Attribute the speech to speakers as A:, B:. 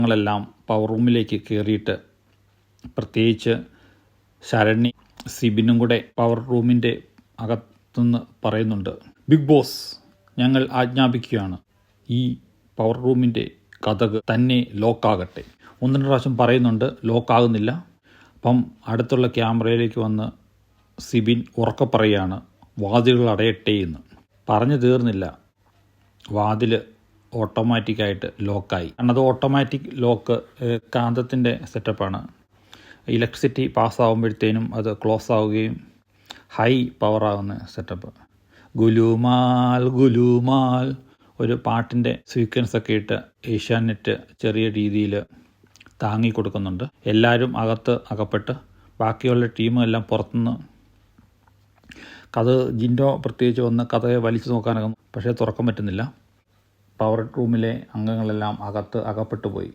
A: ഞങ്ങളെല്ലാം പവർ റൂമിലേക്ക് കയറിയിട്ട് പ്രത്യേകിച്ച് ശരണ്യ സിബിനും കൂടെ പവർ റൂമിൻ്റെ അകത്തുനിന്ന് പറയുന്നുണ്ട്, ബിഗ് ബോസ് ഞങ്ങൾ ആജ്ഞാപിക്കുകയാണ്, ഈ പവർ റൂമിൻ്റെ കതക് തന്നെ ലോക്കാകട്ടെ. 1-2 പ്രാവശ്യം പറയുന്നുണ്ട്, ലോക്കാകുന്നില്ല. അപ്പം അടുത്തുള്ള ക്യാമറയിലേക്ക് വന്ന് സിബിൻ ഉറക്കെ പറയുകയാണ്, വാതിലുകൾ അടയട്ടെ എന്ന്. പറഞ്ഞു തീർന്നില്ല, വാതിൽ ഓട്ടോമാറ്റിക്കായിട്ട് ലോക്കായി. കാരണം അത് ഓട്ടോമാറ്റിക് ലോക്ക് കാന്തത്തിൻ്റെ സെറ്റപ്പാണ്. ഇലക്ട്രിസിറ്റി പാസ്സാകുമ്പോഴത്തേനും അത് ക്ലോസ് ആവുകയും ഹൈ പവറാകുന്ന സെറ്റപ്പ്. ഗുലുമാൽ ഗുലുമാൽ ഒരു പാട്ടിൻ്റെ സീക്വൻസൊക്കെ ഇട്ട് ഏഷ്യാനെറ്റ് ചെറിയ രീതിയിൽ താങ്ങി കൊടുക്കുന്നുണ്ട്. എല്ലാവരും അകപ്പെട്ട് ബാക്കിയുള്ള ടീമെല്ലാം പുറത്തുനിന്ന് ജിൻഡോ പ്രത്യേകിച്ച് വന്ന് കഥയെ വലിച്ചു നോക്കാനൊക്കെ, പക്ഷേ തുറക്കാൻ പറ്റുന്നില്ല. പവർ റൂമിലെ അംഗങ്ങളെല്ലാം അകപ്പെട്ട് പോയി.